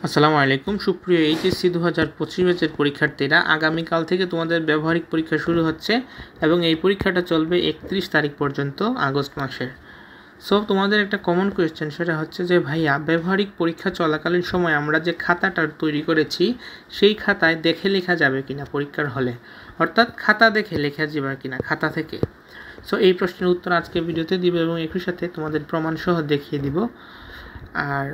আসসালামু আলাইকুম সুপ্রিয় এইচএসসি 2025 ব্যাচের পরীক্ষার্থীরা, আগামীকাল থেকে তোমাদের ব্যবহারিক পরীক্ষা শুরু হচ্ছে এবং এই পরীক্ষাটা চলবে 31 তারিখ পর্যন্ত আগস্ট মাসের। সো তোমাদের একটা কমন কোয়েশ্চেন, সেটা হচ্ছে যে ভাইয়া ব্যবহারিক পরীক্ষা চলাকালীন সময় আমরা যে খাতাটা তৈরি করেছি সেই খাতায় দেখে লেখা যাবে কিনা পরীক্ষার হলে, অর্থাৎ খাতা দেখে লেখা যাবে কিনা খাতা থেকে। সো এই প্রশ্নের উত্তর আজকে ভিডিওতে দিব এবং একই সাথে তোমাদের প্রমাণ সহ দেখিয়ে দিব। আর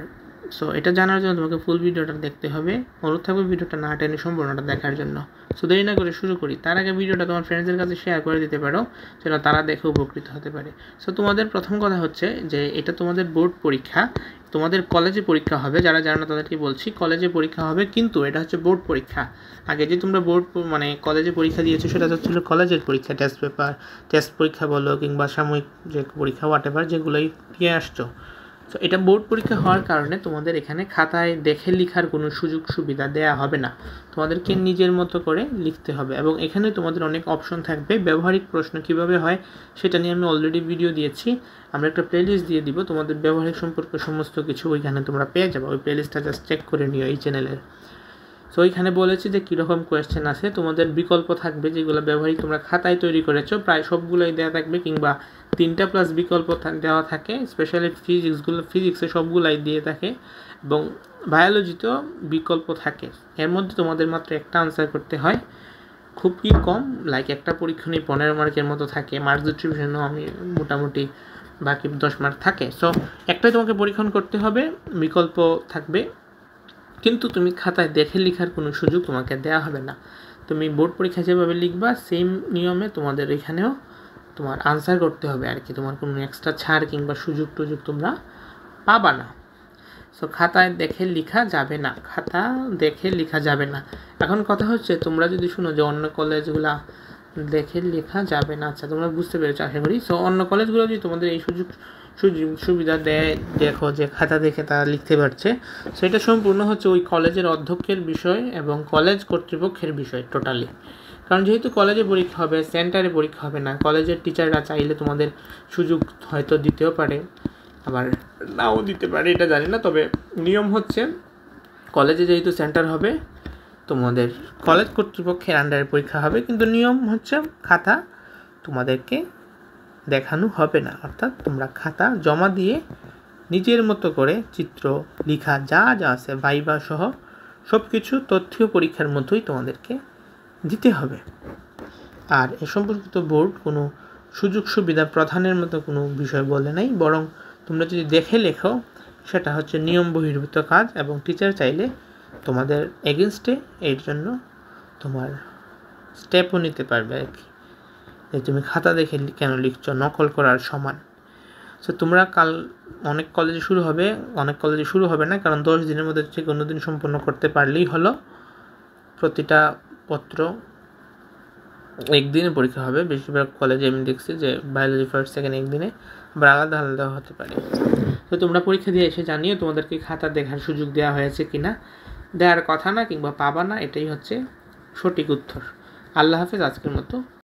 সো এটা জানার জন্য তোমাকে ফুল ভিডিওটা দেখতে হবে, অনুরোধ থাকবে ভিডিওটা না টেনে সম্পূর্ণটা দেখার জন্য। সো দেরি না করে শুরু করি। তার আগে ভিডিওটা তোমার ফ্রেন্ডসদের কাছে শেয়ার করে দিতে পারো, যেন তারা দেখে উপকৃত হতে পারে। সো তোমাদের প্রথম কথা হচ্ছে যে এটা তোমাদের বোর্ড পরীক্ষা, তোমাদের কলেজে পরীক্ষা হবে। যারা জানো না তাদেরকে বলছি, কলেজে পরীক্ষা হবে, কিন্তু এটা হচ্ছে বোর্ড পরীক্ষা। আগে যে তোমরা বোর্ড কলেজে পরীক্ষা দিয়েছো সেটা হচ্ছিল কলেজের পরীক্ষা, টেস্ট পেপার, টেস্ট পরীক্ষা বলো কিংবা সাময়িক যে পরীক্ষা হোয়াটএভার যেগুলোই দিয়ে আসছো। তো এটা বোর্ড পরীক্ষা হওয়ার কারণে তোমাদের এখানে খাতায় দেখে লেখার কোনো সুযোগ সুবিধা দেয়া হবে না, তোমাদেরকে নিজের মতো করে লিখতে হবে। এবং এখানে তোমাদের অনেক অপশন থাকবে। ব্যবহারিক প্রশ্ন কিভাবে হয় সেটা নিয়ে আমি অলরেডি ভিডিও দিয়েছি, আমরা একটা প্লেলিস্ট দিয়ে দিব, তোমাদের ব্যবহারিক সম্পর্কে সমস্ত কিছু ওইখানে তোমরা পেয়ে যাবে। ওই প্লেলিস্টটা জাস্ট চেক করে নিও এই চ্যানেলের। সো ওইখানে বলেছি যে কীরকম কোয়েশ্চেন আছে, তোমাদের বিকল্প থাকবে যেগুলো ব্যবহারিক তোমরা খাতায় তৈরি করেছো, প্রায় সবগুলোই দেওয়া থাকবে, কিংবা 3টা প্লাস বিকল্প দেওয়া থাকে। স্পেশালি ফিজিক্সে সবগুলাই দিয়ে থাকে এবং বায়োলজিতেও বিকল্প থাকে। এর মধ্যে তোমাদের মাত্র একটা আনসার করতে হয়, খুবই কম, লাইক একটা পরীক্ষণই 15 মার্কের মতো থাকে। মার্ক ডিস্ট্রিবিউশনও আমি মোটামুটি বাকি 10 মার্ক থাকে। সো একটাই তোমাকে পরীক্ষণ করতে হবে, বিকল্প থাকবে, কিন্তু তুমি খাতায় দেখে লেখার কোনো সুযোগ তোমাকে দেওয়া হবে না। তুমি বোর্ড পরীক্ষা যেভাবে লিখবা সেম নিয়মে তোমাদের এখানেও তোমার আনসার করতে হবে আর কি। তোমার কোনো এক্সট্রা ছাড় কিংবা সুযোগ টুযোগ তোমরা পাবা না। সো খাতায় দেখে লেখা যাবে না, খাতা দেখে লেখা যাবে না। এখন কথা হচ্ছে, তোমরা যদি শুনো যে অন্য কলেজগুলা দেখে লেখা যাবে না, আচ্ছা তোমরা বুঝতে পেরেছো আশা করি। সো অন্য কলেজগুলো যদি তোমাদের এই সুযোগ সুবিধা দেয়, দেখো যে খাতা দেখে তারা লিখতে পারছে, সেটা সম্পূর্ণ হচ্ছে ওই কলেজের অধ্যক্ষের বিষয় এবং কলেজ কর্তৃপক্ষের বিষয় টোটালি। কারণ যেহেতু কলেজে পরীক্ষা হবে, সেন্টারে পরীক্ষা হবে না, কলেজের টিচাররা চাইলে তোমাদের সুযোগ হয়তো দিতেও পারে, আবার নাও দিতে পারে, এটা জানি না। তবে নিয়ম হচ্ছে কলেজে যেহেতু সেন্টার হবে, তোমাদের কলেজ কর্তৃপক্ষের আন্ডারে পরীক্ষা হবে, কিন্তু নিয়ম হচ্ছে খাতা তোমাদেরকে দেখানো হবে না। অর্থাৎ তোমরা খাতা জমা দিয়ে নিজের মতো করে চিত্র লেখা যা যা আছে ভাইবা সহ সব কিছু তথ্য পরীক্ষার মতোই তোমাদেরকে দিতে হবে। আর এ সম্পর্কিত বোর্ড কোনো সুযোগ সুবিধা প্রদানের মতো কোনো বিষয় বলে নাই, বরং তোমরা যদি দেখে লেখো সেটা হচ্ছে নিয়ম বহির্ভূত কাজ, এবং টিচার চাইলে তোমাদের এগেনস্টে এর জন্য তোমার স্টেপও নিতে পারবে আর কি, যে তুমি খাতা দেখে কেন লিখছো, নকল করার সমান। সো তোমরা কাল অনেক কলেজে শুরু হবে না, কারণ 10 দিনের মধ্যে যে কোনো দিন সম্পন্ন করতে পারলেই হলো। প্রতিটা পত্র একদিনে পরীক্ষা হবে, বেশিরভাগ কলেজে আমি দেখছি যে বায়োলজি ফার্স্ট সেকেন্ড একদিনে, আবার আলাদা আলাদা হতে পারে। তো তোমরা পরীক্ষা দিয়ে এসে জানিও তোমাদেরকে খাতা দেখার সুযোগ দেওয়া হয়েছে কিনা। দেওয়ার কথা না, কিংবা পাবা না, এটাই হচ্ছে সঠিক উত্তর। আল্লাহ হাফেজ, আজকের মতো